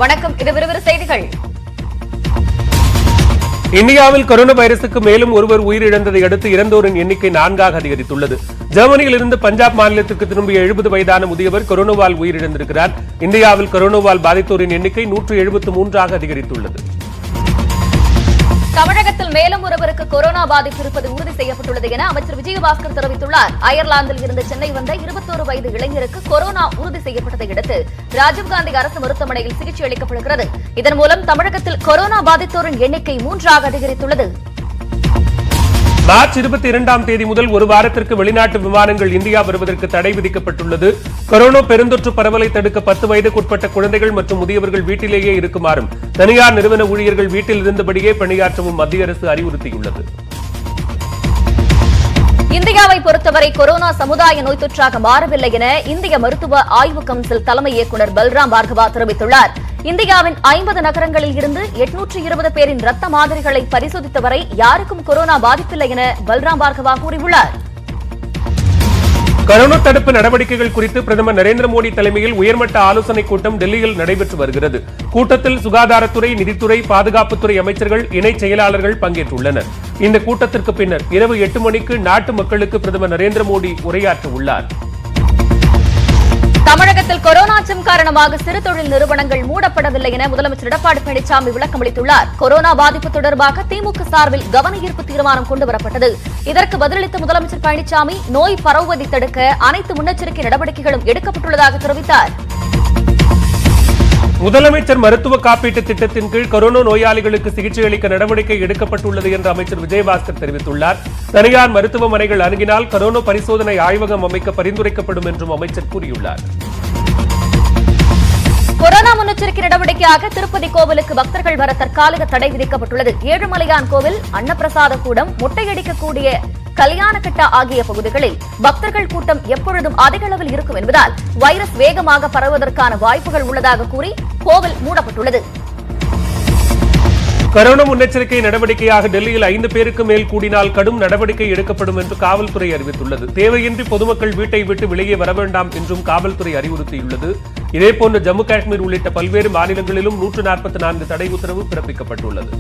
வணக்கம், இது விரு விரு செய்திகள். இந்தியாவில் கொரோனா வைரசுக்கு மேலும் ஒருவர் உயிரிழந்ததை அடுத்து இறந்தோரின் எண்ணிக்கை 4ஆக அதிகரித்துள்ளது. ஜெர்மனியில் இருந்து பஞ்சாப் மாநிலத்திற்கு திரும்பிய 70 வயதான முதியவர் கொரோனாவால் உயிரிழந்திருக்கிறார். இந்தியாவில் கொரோனாவால் பாதித்தோரின் எண்ணிக்கை 173ஆக அதிகரித்துள்ளது. தமிழகத்தில் மேலும் ஒருவருக்கு கொரோனா பாதிப்பு இருப்பது உறுதி செய்யப்பட்டுள்ளது என அமைச்சர் விஜயபாஸ்கர் தெரிவித்துள்ளார். அயர்லாந்தில் இருந்து சென்னை வந்த 21 வயது இளைஞருக்கு கொரோனா உறுதி செய்யப்பட்டதை அடுத்து ராஜீவ்காந்தி அரசு மருத்துவமனையில் சிகிச்சை அளிக்கப்படுகிறது. இதன் மூலம் தமிழகத்தில் கொரோனா பாதித்தோரின் எண்ணிக்கை 3ஆக அதிகரித்துள்ளது. மார்ச் 22ஆம் தேதி முதல் ஒரு வாரத்திற்கு வெளிநாட்டு விமானங்கள் இந்தியா வருவதற்கு தடை விதிக்கப்பட்டுள்ளது. கொரோனா பெருந்தொற்று பரவலை தடுக்க 10 வயதுக்குட்பட்ட குழந்தைகள் மற்றும் முதியவர்கள் வீட்டிலேயே இருக்குமாறும் தனியார் நிறுவன ஊழியர்கள் வீட்டில் இருந்தபடியே பணியாற்றவும் மத்திய அரசு அறிவுறுத்தியுள்ளது. இந்தியாவை பொறுத்தவரை கொரோனா சமுதாய நோய் தொற்றாக மாறவில்லை என இந்திய மருத்துவ ஆய்வு கவுன்சில் தலைமை இயக்குநர் பல்ராம் பார்கவா தெரிவித்துள்ளார். இந்தியாவின் 50 நகரங்களில் இருந்து 820 பேரின் ரத்த மாதிரிகளை பரிசோதித்த வரை யாருக்கும் கொரோனா பாதிப்பில்லை என பல்ராம் பார்கவா கூறியுள்ளார். கொரோனா தடுப்பு நடவடிக்கைகள் குறித்து பிரதமர் நரேந்திர மோடி தலைமையில் உயர்மட்ட ஆலோசனைக் கூட்டம் டெல்லியில் நடைபெற்று வருகிறது. கூட்டத்தில் சுகாதாரத்துறை, நிதித்துறை, பாதுகாப்புத்துறை அமைச்சர்கள், இணை செயலாளர்கள் பங்கேற்றுள்ளனர். இந்த கூட்டத்திற்கு பின்னர் இரவு 8 மணிக்கு நாட்டு மக்களுக்கு பிரதமர் நரேந்திர மோடி உரையாற்ற உள்ளார். தமிழகத்தில் கொரோனா அச்சம் காரணமாக சிறு தொழில் நிறுவனங்கள் மூடப்படவில்லை என முதலமைச்சர் எடப்பாடி பழனிசாமி விளக்கம் அளித்துள்ளார். கொரோனா பாதிப்பு தொடர்பாக திமுக சார்பில் கவன ஈர்ப்பு தீர்மானம் கொண்டுவரப்பட்டது. இதற்கு பதிலளித்த முதலமைச்சர் பழனிசாமி நோய் பரவுவதை தடுக்க அனைத்து முன்னெச்சரிக்கை நடவடிக்கைகளும் எடுக்கப்பட்டுள்ளதாக தெரிவித்தார். முதலமைச்சர் மருத்துவ காப்பீட்டு திட்டத்தின் கீழ் கொரோனா நோயாளிகளுக்கு சிகிச்சை அளிக்க நடவடிக்கை எடுக்கப்பட்டுள்ளது என்று அமைச்சர் விஜயபாஸ்கர் தெரிவித்துள்ளார். தனியார் மருத்துவமனைகள் அணுகினால் கொரோனா பரிசோதனை ஆய்வகம் அமைக்க பரிந்துரைக்கப்படும் என்றும் அமைச்சர் கூறியுள்ளார். கொரோனா முன்னெச்சரிக்கை நடவடிக்கையாக திருப்பதி கோவிலுக்கு பக்தர்கள் வர தற்காலிக தடை விதிக்கப்பட்டுள்ளது. ஏழுமலையான் கோவில், அன்னப்பிரசாத கூடம், முட்டையடிக்கக்கூடிய கல்யாணக்கட்ட ஆகிய பகுதிகளில் பக்தர்கள் கூட்டம் எப்பொழுதும் அதிக அளவில் இருக்கும் என்பதால் வைரஸ் வேகமாக பரவுவதற்கான வாய்ப்புகள் உள்ளதாக கூறி கோவில் மூடப்பட்டுள்ளது. கொரோனா முன்னெச்சரிக்கை நடவடிக்கையாக டெல்லியில் 5 பேருக்கு மேல் கூடினால் கடும் நடவடிக்கை எடுக்கப்படும் என்று காவல்துறை அறிவித்துள்ளது. தேவையின்றி பொதுமக்கள் வீட்டை விட்டு வெளியே வர வேண்டாம் என்றும் காவல்துறை அறிவுறுத்தியுள்ளது. இதேபோன்று ஜம்மு காஷ்மீர் உள்ளிட்ட பல்வேறு மாநிலங்களிலும் 144 தடை உத்தரவு பிறப்பிக்கப்பட்டுள்ளது.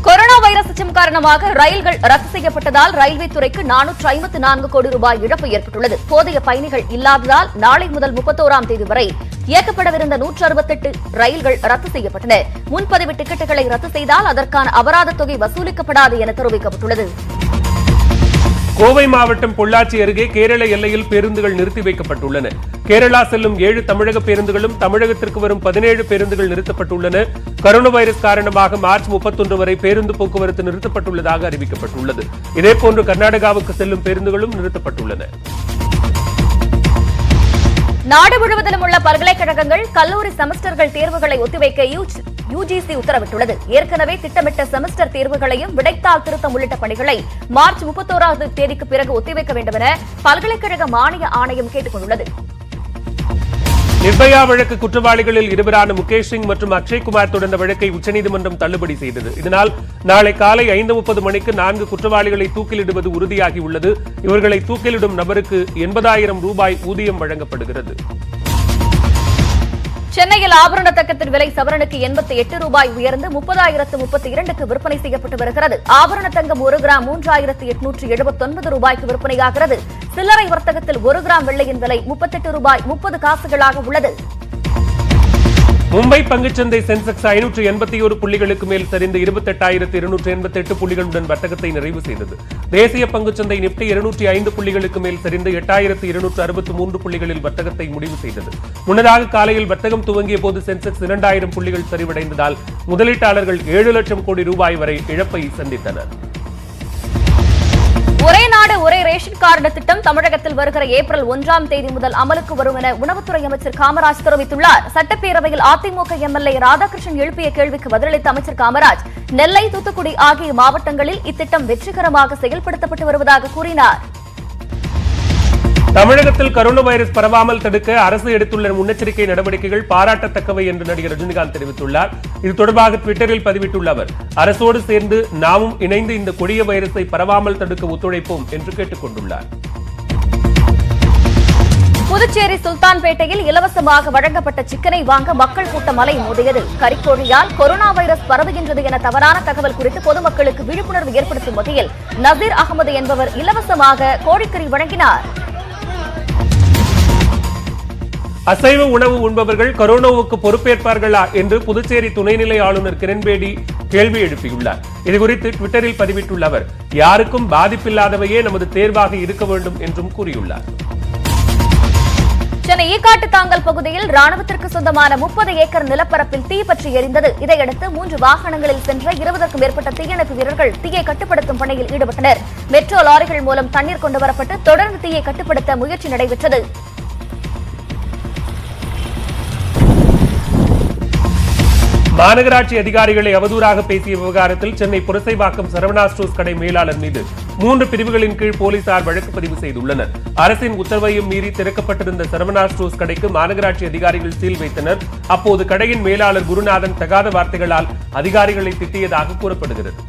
கொரோனா வைரஸ் அச்சம் காரணமாக ரயில்கள் ரத்து செய்யப்பட்டதால் ரயில்வே துறைக்கு 454 கோடி ரூபாய் இழப்பு ஏற்பட்டுள்ளது. போதிய பயணிகள் இல்லாததால் நாளை முதல் 31ஆம் தேதி வரை இயக்கப்படவிருந்த 168 ரயில்கள் ரத்து செய்யப்பட்டன. முன்பதிவு டிக்கெட்டுகளை ரத்து செய்தால் அதற்கான அபராத தொகை வசூலிக்கப்படாது என தெரிவிக்கப்பட்டுள்ளது. கோவை மாவட்டம் பொள்ளாச்சி அருகே கேரள எல்லையில் பேருந்துகள் நிறுத்தி வைக்கப்பட்டுள்ளன. கேரளா செல்லும் 7 தமிழக பேருந்துகளும் தமிழகத்திற்கு வரும் 17 பேருந்துகள் நிறுத்தப்பட்டுள்ளன. கொரோனா வைரஸ் காரணமாக மார்ச் 31 வரை பேருந்து போக்குவரத்து நிறுத்தப்பட்டுள்ளதாக அறிவிக்கப்பட்டுள்ளது. இதேபோன்று கர்நாடகாவுக்கு செல்லும் பேருந்துகளும் நிறுத்தப்பட்டுள்ளன. நாடு முழுவதிலும் உள்ள பல்கலைக்கழகங்கள், கல்லூரி செமஸ்டர்கள் தேர்வுகளை ஒத்திவைக்க யுஜிசி உத்தரவிட்டுள்ளது. ஏற்கனவே திட்டமிட்ட செமஸ்டர் தேர்வுகளையும் விடைத்தாள் திருத்தம் உள்ளிட்ட பணிகளை மார்ச் 31ஆம் தேதிக்கு பிறகு ஒத்திவைக்க வேண்டும் என பல்கலைக்கழக மானிய ஆணையம் கேட்டுக் கொண்டுள்ளது. நிர்பயா வழக்கு குற்றவாளிகளில் இருவரான முகேஷ் சிங் மற்றும் அக்ஷய்குமார் தொடர்ந்த வழக்கை உச்சநீதிமன்றம் தள்ளுபடி செய்தது. இதனால் நாளை காலை 5:30 மணிக்கு 4 குற்றவாளிகளை தூக்கிலிடுவது உறுதியாகியுள்ளது. இவர்களை தூக்கிலிடும் நபருக்கு 80,000 ரூபாய் ஊதியம் வழங்கப்படுகிறது. சென்னையில் ஆபரண தங்கத்தின் விலை சவரனுக்கு 88 ரூபாய் உயர்ந்து 30,032க்கு விற்பனை செய்யப்பட்டு வருகிறது. ஆபரண தங்கம் 1 கிராம் 3,879 ரூபாய்க்கு விற்பனையாகிறது. சில்லறை வர்த்தகத்தில் 1 கிராம் வெள்ளியின் விலை 38 ரூபாய் 30 காசுகளாக உள்ளது. மும்பை பங்குச்சந்தை சென்செக்ஸ் 581 புள்ளிகளுக்கு மேல் சரிந்து 28,288 புள்ளிகளுடன் வர்த்தகத்தை நிறைவு செய்தது. தேசிய பங்குச்சந்தை நிப்டி 205 புள்ளிகளுக்கு மேல் சரிந்து 8,263 புள்ளிகளில் வர்த்தகத்தை முடிவு செய்தது. முன்னதாக காலையில் வர்த்தகம் துவங்கிய போது சென்செக்ஸ் 2,000 புள்ளிகள் சரிவடைந்ததால் முதலீட்டாளர்கள் 7 லட்சம் கோடி ரூபாய் வரை இழப்பை சந்தித்தனர். ஒரே நாடு ஒரே ரேஷன் கார்டு திட்டம் தமிழகத்தில் வருகிற ஏப்ரல் 1ஆம் தேதி முதல் அமலுக்கு வரும் என உணவுத்துறை அமைச்சர் காமராஜ் தெரிவித்துள்ளார். சட்டப்பேரவையில் அதிமுக எம்எல்ஏ ராதாகிருஷ்ணன் எழுப்பிய கேள்விக்கு பதிலளித்த அமைச்சர் காமராஜ், நெல்லை, தூத்துக்குடி ஆகிய மாவட்டங்களில் இத்திட்டம் வெற்றிகரமாக செயல்படுத்தப்பட்டு வருவதாக கூறினார். தமிழகத்தில் கொரோனா வைரஸ் பரவாமல் தடுக்க அரசு எடுத்துள்ள முன்னெச்சரிக்கை நடவடிக்கைகள் பாராட்டத்தக்கவை என்று நடிகர் ரஜினிகாந்த் தெரிவித்துள்ளார். இது தொடர்பாக ட்விட்டரில் பதிவிட்டுள்ள அவர், அரசோடு சேர்ந்து நாமும் இணைந்து இந்த கொடிய வைரஸை பரவாமல் தடுக்க ஒத்துழைப்போம் என்று கேட்டுக் கொண்டுள்ளார். புதுச்சேரி சுல்தான்பேட்டையில் இலவசமாக வழங்கப்பட்ட சிக்கனை வாங்க மக்கள் கூட்டம் அலை மோதியது. கறிக்கோழியால் கொரோனா வைரஸ் பரவுகின்றது என தவறான தகவல் குறித்து பொதுமக்களுக்கு விழிப்புணர்வு ஏற்படுத்தும் வகையில் நசீர் அகமது என்பவர் இலவசமாக கோழிக்கறி வழங்கினார். அசைவ உணவு உண்பவர்கள் கொரோனாவுக்கு பொறுப்பேற்பார்களா என்று புதுச்சேரி துணைநிலை ஆளுநர் கிரண்பேடி கேள்வி எழுப்பியுள்ளார். இதுகுறித்து ட்விட்டரில் பதிவிட்டுள்ள அவர், யாருக்கும் பாதிப்பில்லாதவையே நமது தேர்வாக இருக்க வேண்டும் என்றும் கூறியுள்ளார். சென்னை ஈக்காட்டுத்தாங்கல் பகுதியில் ராணுவத்திற்கு சொந்தமான 30 ஏக்கர் நிலப்பரப்பில் தீ பற்றி எரிந்தது. இதையடுத்து 3 வாகனங்களில் சென்ற 20க்கும் மேற்பட்ட தீயணைப்பு வீரர்கள் தீயை கட்டுப்படுத்தும் பணியில் ஈடுபட்டனர். மெட்ரோ லாரிகள் மூலம் தண்ணீர் கொண்டுவரப்பட்டு தொடர்ந்து தீயை கட்டுப்படுத்த முயற்சி நடைபெற்றது. மாநகராட்சி அதிகாரிகளை அவதூறாக பேசிய விவகாரத்தில் சென்னை புரசைவாக்கம் சரவணா ஸ்டோர்ஸ் கடை மேலாளர் மீது 3 பிரிவுகளின் கீழ் போலீசார் வழக்கு பதிவு செய்துள்ளனர். அரசின் உத்தரவையும் மீறி திறக்கப்பட்டிருந்த சரவணா ஸ்டோர்ஸ் கடைக்கு மாநகராட்சி அதிகாரிகள் சீல் வைத்தனர். அப்போது கடையின் மேலாளர் குருநாதன் தகாத வார்த்தைகளால் அதிகாரிகளை திட்டியதாக கூறப்படுகிறது.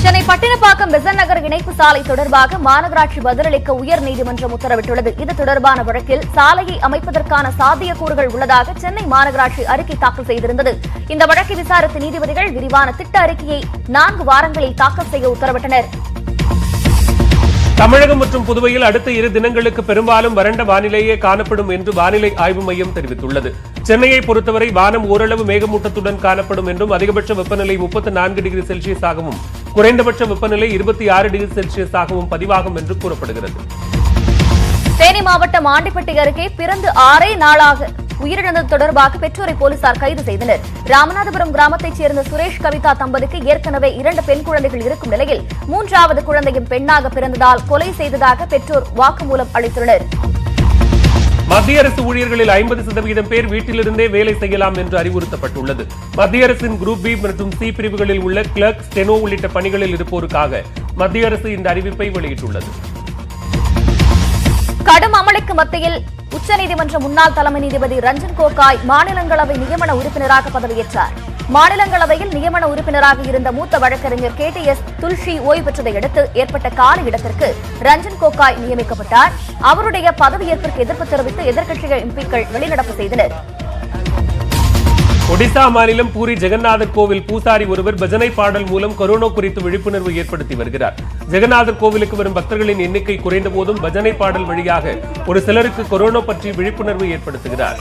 சென்னை பட்டினப்பாக்கம் பெசன்ட் நகர் இணைப்பு சாலை தொடர்பாக மாநகராட்சி பதிலளிக்க உயர்நீதிமன்றம் உத்தரவிட்டுள்ளது. இது தொடர்பான வழக்கில் சாலையை அமைப்பதற்கான சாத்தியக்கூறுகள் உள்ளதாக சென்னை மாநகராட்சி அறிக்கை தாக்கல் செய்திருந்தது. இந்த வழக்கை விசாரித்த நீதிபதிகள் விரிவான திட்ட அறிக்கையை 4 வாரங்களில் தாக்கல் செய்ய உத்தரவிட்டனர். தமிழகம் மற்றும் புதுவையில் அடுத்த 2 தினங்களுக்கு பெரும்பாலும் வறண்ட வானிலையே காணப்படும் என்று வானிலை ஆய்வு மையம் தெரிவித்துள்ளது. சென்னையை பொறுத்தவரை வானம் ஓரளவு மேகமூட்டத்துடன் காணப்படும் என்றும் அதிகபட்ச வெப்பநிலை 34 டிகிரி செல்சியஸாகவும் குறைந்தபட்ச வெப்பநிலை 26 டிகிரி செல்சியஸாகவும் பதிவாகும் என்று கூறப்படுகிறது. தேனி மாவட்டம் ஆண்டிப்பட்டி அருகே பிறந்து 6 நாளாக உயிரிழந்தது தொடர்பாக பெற்றோரை போலீசார் கைது செய்தனர். ராமநாதபுரம் கிராமத்தைச் சேர்ந்த சுரேஷ் கவிதா தம்பதிக்கு ஏற்கனவே 2 பெண் குழந்தைகள் இருக்கும் நிலையில் 3வது குழந்தையும் பெண்ணாக பிறந்ததால் கொலை செய்ததாக பெற்றோர் வாக்குமூலம் அளித்துள்ளனர். மத்திய அரசு ஊழியர்களில் 50% பேர் வீட்டிலிருந்தே வேலை செய்யலாம் என்று அறிவுறுத்தப்பட்டுள்ளது. மத்திய அரசின் குரூப் பி மற்றும் சி பிரிவுகளில் உள்ள கிளர்க், ஸ்டெனோ உள்ளிட்ட பணிகளில் இருப்போருக்காக மத்திய அரசு இந்த அறிவிப்பை வெளியிட்டுள்ளது. கடும் அமளிக்கு மத்தியில் உச்சநீதிமன்ற முன்னாள் தலைமை நீதிபதி ரஞ்சன் கோகாய் மாநிலங்களவை நியமன உறுப்பினராக பதவியேற்றார். மாநிலங்களவையில் நியமன உறுப்பினராக இருந்த மூத்த வழக்கறிஞர் KTS துல்ஷி ஓய்வு பெற்றதை அடுத்து ஏற்பட்ட கால இடத்திற்கு ரஞ்சன் கோகாய் நியமிக்கப்பட்டார். அவருடைய பதவியேற்பிற்கு எதிர்ப்பு தெரிவித்து எதிர்க்கட்சிகள் எம்பிக்கள் வெளிநடப்பு செய்தனர். ஒடிசா மாநிலம் பூரி ஜெகநாதர் கோவில் பூசாரி ஒருவர் பஜனை பாடல் மூலம் கொரோனா குறித்து விழிப்புணர்வு ஏற்படுத்தி வருகிறார். ஜெகநாதர் கோவிலுக்கு வரும் பக்தர்களின் எண்ணிக்கை குறைந்த போதும் பஜனை பாடல் வழியாக ஒரு சிலருக்கு கொரோனா பற்றி விழிப்புணர்வு ஏற்படுத்துகிறார்.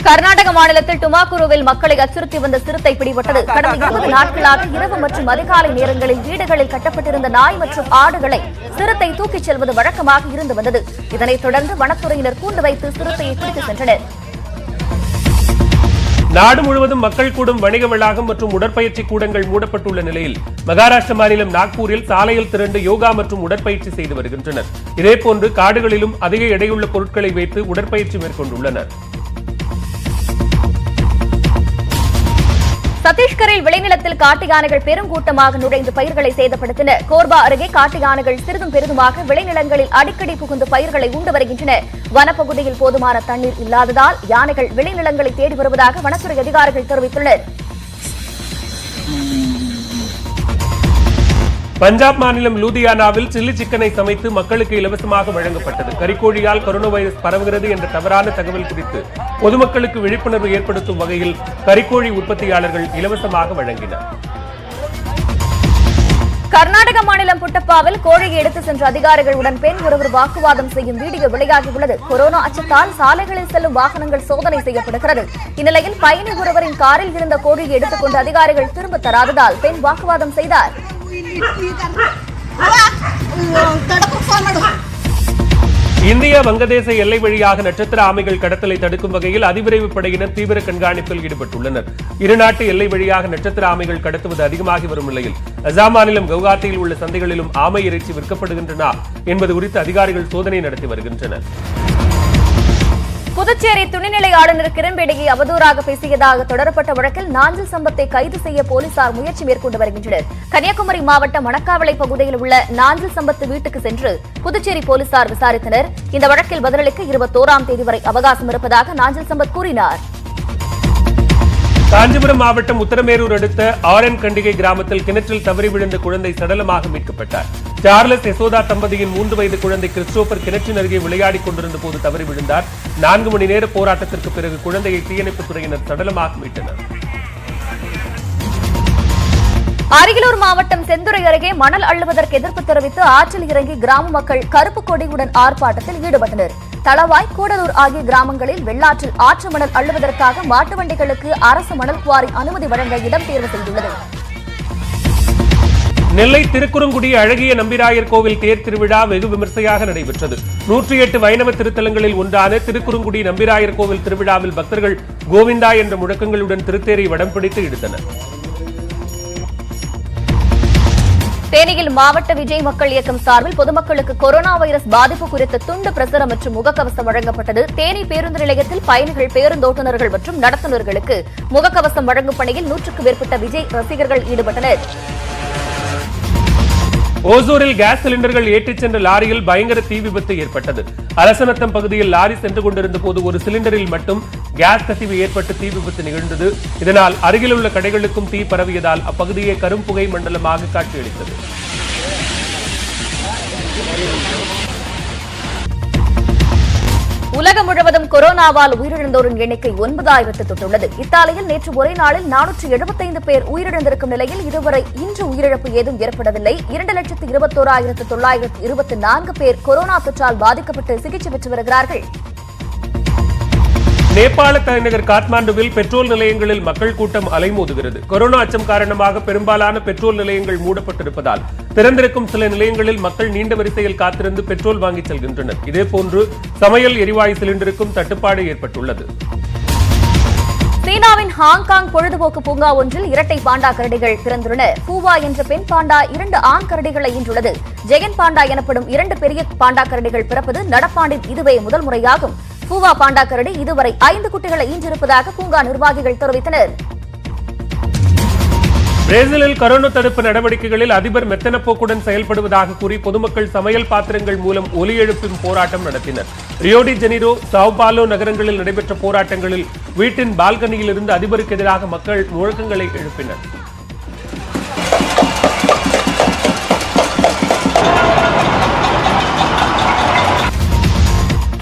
கர்நாடக மாநிலத்தில் டுமாக்குருவில் மக்களை அச்சுறுத்தி வந்த சிறுத்தை பிடிபட்டது. கடந்த 20 நாட்களாக இரவு மற்றும் அதிகாலை நேரங்களில் வீடுகளில் கட்டப்பட்டிருந்த நாய் மற்றும் ஆடுகளை சிறுத்தை தூக்கிச் செல்வது வழக்கமாக இருந்து வந்தது. இதனைத் தொடர்ந்து வனத்துறையினர் கூண்டு வைத்து சிறுத்தையை பிடித்து சென்றனர். நாடு முழுவதும் மக்கள் கூடும் வணிக வளாகம் மற்றும் உடற்பயிற்சி கூடங்கள் மூடப்பட்டுள்ள நிலையில் மகாராஷ்டிர மாநிலம் நாக்பூரில் சாலையில் திரண்டு யோகா மற்றும் உடற்பயிற்சி செய்து வருகின்றனர். இதேபோன்று காடுகளிலும் அதிக எடையுள்ள பொருட்களை வைத்து உடற்பயிற்சி மேற்கொண்டுள்ளனர். சத்தீஸ்கரில் விளைநிலத்தில் காட்டு யானைகள் பெருங்கூட்டமாக நுழைந்து பயிர்களை சேதப்படுத்தின. கோர்பா அருகே காட்டு யானைகள் சிறிதும் பெரிதுமாக விளைநிலங்களில் அடிக்கடி புகுந்து பயிர்களை உண்டு வருகின்றன. வனப்பகுதியில் போதுமான தண்ணீர் இல்லாததால் யானைகள் விளைநிலங்களை தேடி வருவதாக வனத்துறை அதிகாரிகள் தெரிவித்துள்ளனர். பஞ்சாப் மாநிலம் லூதியானாவில் சில்லி சிக்கனை சமைத்து மக்களுக்கு இலவசமாக வழங்கப்பட்டது. கறிக்கோழியால் கொரோனா வைரஸ் பரவுகிறது என்ற தவறான தகவல் குறித்து பொதுமக்களுக்கு விழிப்புணர்வு ஏற்படுத்தும் வகையில் கறிக்கோழி உற்பத்தியாளர்கள் இலவசமாக வழங்கினர். கர்நாடக மாநிலம் புட்டப்பாவில் கோழியை எடுத்து சென்ற அதிகாரிகளுடன் பெண் ஒருவர் வாக்குவாதம் செய்யும் வீடியோ வெளியாகியுள்ளது. கொரோனா அச்சத்தால் சாலைகளில் செல்லும் வாகனங்கள் சோதனை செய்யப்படுகிறது. இந்நிலையில் பயணி ஒருவரின் காரில் இருந்த கோழியை எடுத்துக்கொண்டு அதிகாரிகள் திரும்ப தராததால் பெண் வாக்குவாதம் செய்தார். இந்தியா வங்கதேச எல்லை வழியாக நட்சத்திர ஆமைகள் கடத்தலை தடுக்கும் வகையில் அதிவிரைவு படையினர் தீவிர கண்காணிப்பில் ஈடுபட்டுள்ளனர். இருநாட்டு எல்லை வழியாக நட்சத்திர ஆமைகள் கடத்துவது அதிகமாகி வரும் நிலையில் அசாம் மாநிலம் கவுஹாத்தியில் உள்ள சந்தைகளிலும் ஆமை இறைச்சி விற்கப்படுகின்றன என்பது குறித்து அதிகாரிகள் சோதனை நடத்தி வருகின்றனர். புதுச்சேரி துணைநிலை ஆளுநர் கிரண்பேடியை அவதூறாக பேசியதாக தொடரப்பட்ட வழக்கில் நாஞ்சில் சம்பத்தை கைது செய்ய போலீசார் முயற்சி மேற்கொண்டு வருகின்றனர். கன்னியாகுமரி மாவட்டம் மணக்காவளை பகுதியில் உள்ள நாஞ்சில் சம்பத் வீட்டுக்கு சென்று புதுச்சேரி போலீசார் விசாரித்தனர். இந்த வழக்கில் பதிலளிக்க 21ஆம் தேதி வரை அவகாசம் இருப்பதாக நாஞ்சில் சம்பத் கூறினார். காஞ்சிபுரம் மாவட்டம் உத்தரமேரூர் அடுத்த ஆரன் கண்டிகை கிராமத்தில் கிணற்றில் தவறி விழுந்த குழந்தை சடலமாக மீட்கப்பட்டார். சார்லஸ் யசோதா தம்பதியின் 3 வயது குழந்தை கிறிஸ்டோபர் கிணற்றின் அருகே விளையாடிக் கொண்டிருந்த போது தவறி விழுந்தார். 4 மணி நேர போராட்டத்திற்கு பிறகு குழந்தையை தீயணைப்புத் துறையினர் சடலமாக மீட்டனர். அரியலூர் மாவட்டம் செந்துறை அருகே மணல் அள்ளுவதற்கு எதிர்ப்பு தெரிவித்து ஆற்றில் இறங்கி கிராம மக்கள் கருப்பு கொடியுடன் ஆர்ப்பாட்டத்தில் ஈடுபட்டனர். தளவாய், கூடலூர் ஆகிய கிராமங்களில் வெள்ளாற்றில் ஆற்று மணல் அள்ளுவதற்காக மாட்டு வண்டிகளுக்கு அரசு மணல் குவாரி அனுமதி வழங்க இடம் தேர்வு செய்துள்ளது. நெல்லை திருக்குறுங்குடி அழகிய நம்பிராயர் கோவில் தேர் திருவிழா வெகு விமர்சையாக நடைபெற்றது. 108 வைணவ திருத்தலங்களில் ஒன்றான திருக்குறுங்குடி நம்பிராயர் கோவில் திருவிழாவில் பக்தர்கள் கோவிந்தா என்ற முழக்கங்களுடன் திருத்தேரை வடம் பிடித்து இழுத்தனர். தேனியில் மாவட்ட விஜய் மக்கள் இயக்கம் சார்பில் பொதுமக்களுக்கு கொரோனா வைரஸ் பாதிப்பு குறித்த துண்டு பிரசுரம் மற்றும் முகக்கவசம் வழங்கப்பட்டது. தேனி பேருந்து நிலையத்தில் பயணிகள், பேருந்தோட்டுநர்கள் மற்றும் நடத்துனர்களுக்கு முகக்கவசம் வழங்கும் பணியில் 100க்கும் மேற்பட்ட விஜய் ரசிகர்கள் ஈடுபட்டனர். ஓசூரில் கேஸ் சிலிண்டர்கள் ஏற்றிச் சென்ற லாரியில் பயங்கர தீ விபத்து ஏற்பட்டது. அரசநத்தம் பகுதியில் லாரி சென்று கொண்டிருந்த போது ஒரு சிலிண்டரில் மட்டும் கேஸ் கசிவு ஏற்பட்டு தீ விபத்து நிகழ்ந்தது. இதனால் அருகிலுள்ள கடைகளுக்கும் தீ பரவியதால் அப்பகுதியை கரும்புகை மண்டலமாக காட்சியளித்தது. உலகம் முழுவதும் கொரோனாவால் உயிரிழந்தோரின் எண்ணிக்கை 9000 தொட்டுள்ளது. இத்தாலியில் நேற்று ஒரே நாளில் 475 பேர் உயிரிழந்திருக்கும் நிலையில் இதுவரை இன்று உயிரிழப்பு ஏதும் ஏற்படவில்லை. 2,21,924 பேர் கொரோனா தொற்றால் பாதிக்கப்பட்டு சிகிச்சை பெற்று வருகிறார்கள். நேபாள தலைநகர் காத்மாண்டுவில் பெட்ரோல் நிலையங்களில் மக்கள் கூட்டம் அலைமோதுகிறது. கொரோனா அச்சம் காரணமாக பெரும்பாலான பெட்ரோல் நிலையங்கள் மூடப்பட்டிருப்பதால் திறந்திருக்கும் சில நிலையங்களில் மக்கள் நீண்ட வரிசையில் காத்திருந்து பெட்ரோல் வாங்கி செல்கின்றனர். இதேபோன்று சமையல் எரிவாயு சிலிண்டருக்கும் தட்டுப்பாடு ஏற்பட்டுள்ளது. சீனாவின் ஹாங்காங் பொழுதுபோக்கு பூங்கா ஒன்றில் இரட்டை பாண்டா கரடிகள் பிறந்துள்ளன. பூவா என்ற பெண் பாண்டா 2 ஆண் கரடிகளை ஈன்றுள்ளது. ஜெயன் பாண்டா எனப்படும் 2 பெரிய பாண்டா கரடிகள் பிறப்பது நடப்பாண்டின் இதுவே முதல் முறையாகும். பூவா பாண்டா கரடி இதுவரை 5 குட்டிகளை ஈன்றிருப்பதாக பூங்கா நிர்வாகிகள் தெரிவித்தனர். பிரேசிலில் கொரோனா தடுப்பு நடவடிக்கைகளில் அதிபர் மெத்தனப்போக்குடன் செயல்படுவதாக கூறி பொதுமக்கள் சமையல் பாத்திரங்கள் மூலம் ஒலி எழுப்பும் போராட்டம் நடத்தினர். ரியோ டி ஜெனிரோ, சாவ் பாலோ நகரங்களில் நடைபெற்ற போராட்டங்களில் வீட்டின் பால்கனியில் இருந்து அதிபருக்கு எதிராக மக்கள் முழக்கங்களை எழுப்பினர்.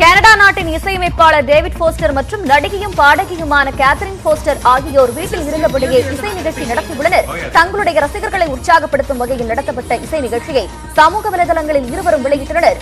கனடா நாட்டின் இசையமைப்பாளர் டேவிட் போஸ்டர் மற்றும் நடிகையும் பாடகியுமான கேத்தரின் போஸ்டர் ஆகியோர் வீட்டில் இருந்தபடியே இசை நிகழ்ச்சி நடத்தியுள்ளனர். தங்களுடைய ரசிகர்களை உற்சாகப்படுத்தும் வகையில் நடத்தப்பட்ட இசை நிகழ்ச்சியை சமூக வலைதளங்களில் இருவரும் வெளியிட்டனர்.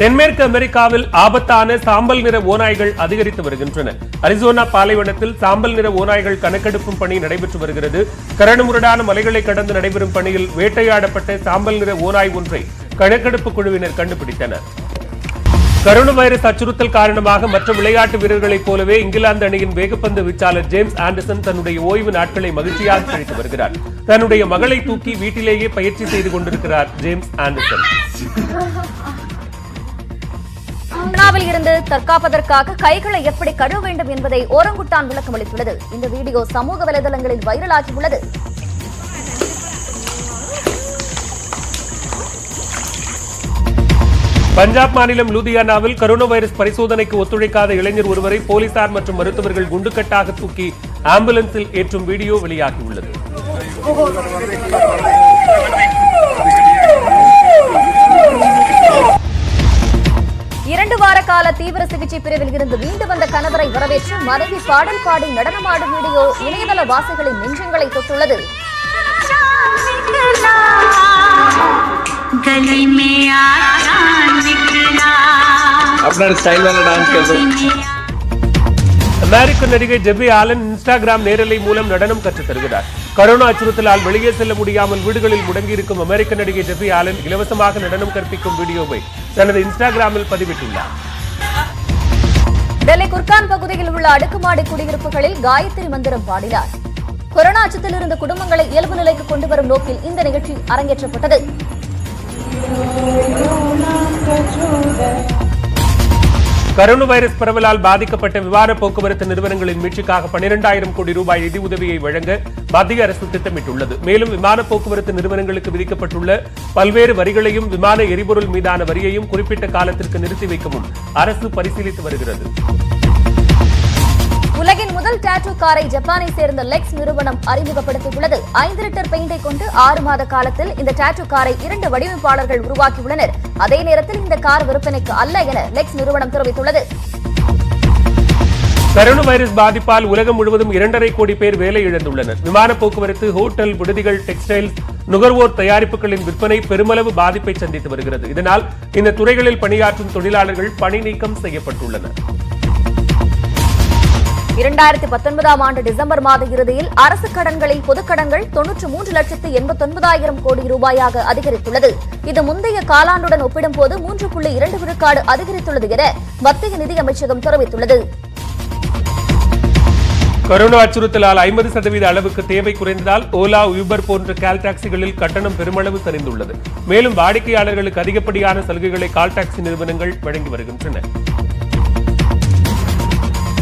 தென்மேற்கு அமெரிக்காவில் ஆபத்தான சாம்பல் நிற ஓநாய்கள் அதிகரித்து வருகின்றன. அரிசோனா பாலைவனத்தில் சாம்பல் நிற ஓநாய்கள் கணக்கெடுப்பும் பணி நடைபெற்று வருகிறது. கரடுமுரடான மலைகளை கடந்து நடைபெறும் பணியில் வேட்டையாடப்பட்ட சாம்பல் நிற ஓநாய் ஒன்றை கணக்கெடுப்பு குழுவினர் கண்டுபிடித்தனர். கொரோனா வைரஸ் அச்சுறுத்தல் காரணமாக மற்ற விளையாட்டு வீரர்களைப் போலவே இங்கிலாந்து அணியின் வேகப்பந்து வீச்சாளர் ஜேம்ஸ் ஆண்டர்சன் தன்னுடைய ஓய்வு நாட்களை மகிழ்ச்சியாக கழித்து வருகிறார். தன்னுடைய மகளை தூக்கி வீட்டிலேயே பயிற்சி செய்து கொண்டிருக்கிறார் ஜேம்ஸ் ஆண்டர்சன். கொரோனாவில் இருந்து தற்காப்பதற்காக கைகளை எப்படி கழுவ வேண்டும் என்பதை ஓரங்குட்டான் விளக்கம் அளித்துள்ளது. இந்த வீடியோ சமூக வலைதளங்களில் வைரலாகியுள்ளது. பஞ்சாப் மாநிலம் லூதியானாவில் கொரோனா வைரஸ் பரிசோதனைக்கு ஒத்துழைக்காத இளைஞர் ஒருவரை போலீசார் மற்றும் மருத்துவர்கள் குண்டுக்கட்டாக தூக்கி ஆம்புலன்ஸில் ஏற்றும் வீடியோ வெளியாகியுள்ளது. 2 வார கால தீவிர சிகிச்சை பிரிவில் இருந்து மீண்டு வந்த கணவரை வரவேற்று மனைவி பாடல் பாடி நடனமாடும் வீடியோ இணையதள வாசிகளின் நெஞ்சங்களை தொட்டுள்ளது. அமெரிக்க நடிகை ஜெபி ஆலன் இன்ஸ்டாகிராம் நேரலை மூலம் நடனம் கற்றுத் தருகிறார். கொரோனா அச்சுறுத்தலால் வெளியே செல்ல முடியாமல் வீடுகளில் முடங்கியிருக்கும் அமெரிக்க நடிகை ஜெபி ஆலன் இலவசமாக நடனம் கற்பிக்கும் வீடியோவை தனது இன்ஸ்டாகிராமில் பதிவிட்டுள்ளார். டெல்லி குர்கான் பகுதியில் உள்ள அடுக்குமாடி குடியிருப்புகளில் காயத்ரி மந்திரம் பாடினார். கொரோனா அச்சத்தில் இருந்த குடும்பங்களை இயல்பு நிலைக்கு கொண்டு வரும் நோக்கில் இந்த நிகழ்ச்சி அரங்கேற்றப்பட்டது. கரோனா வைரஸ் பரவலால் பாதிக்கப்பட்ட விமான போக்குவரத்து நிறுவனங்களின் மீட்சிக்காக 12,000 கோடி ரூபாய் நிதி உதவியை வழங்க மத்திய அரசு திட்டமிட்டுள்ளது. மேலும் விமான போக்குவரத்து நிறுவனங்களுக்கு விதிக்கப்பட்டுள்ள பல்வேறு வரிகளையும் விமான எரிபொருள் மீதான வரியையும் குறிப்பிட்ட காலத்திற்கு நிறுத்தி வைக்கவும் அரசு பரிசீலித்து வருகிறது. உலகின் முதல் டாட்டூ காரை ஜப்பானை சேர்ந்த லெக்ஸ் நிறுவனம் அறிமுகப்படுத்தியுள்ளது. 5 லிட்டர் பெயிண்டை கொண்டு 6 மாத காலத்தில் இந்த டாட்டூ காரை 2 வடிவமைப்பாளர்கள் உருவாக்கியுள்ளனர். அதே நேரத்தில் இந்த கார் விற்பனைக்கு அல்ல என லெக்ஸ் நிறுவனம் தெரிவித்துள்ளது. கரோனா வைரஸ் பாதிப்பால் உலகம் முழுவதும் 2.5 கோடி பேர் வேலை இழந்துள்ளனர். விமான போக்குவரத்து, ஹோட்டல், விடுதிகள், டெக்ஸ்டைல்ஸ், நுகர்வோர் தயாரிப்புகளின் விற்பனை பெருமளவு பாதிப்பை சந்தித்து வருகிறது. இதனால் இந்த துறைகளில் பணியாற்றும் தொழிலாளர்கள் பணி நீக்கம் செய்யப்பட்டுள்ளனர். 2019ஆம் ஆண்டு டிசம்பர் மாத இறுதியில் அரசு கடன்களில் பொதுக்கடன்கள் 93,89,000 கோடி ரூபாயாக அதிகரித்துள்ளது. இது முந்தைய காலாண்டுடன் ஒப்பிடும்போது 3.2 விழுக்காடு அதிகரித்துள்ளது என மத்திய நிதியமைச்சகம் தெரிவித்துள்ளது. கொரோனா அச்சுறுத்தலால் 50% அளவுக்கு தேவை குறைந்ததால் ஓலா, ஊபர் போன்ற கால் டாக்ஸிகளில் கட்டணம் பெருமளவு சரிந்துள்ளது. மேலும் வாடிக்கையாளர்களுக்கு அதிகப்படியான சலுகைகளை கால் டாக்ஸி நிறுவனங்கள் வழங்கி வருகின்றன.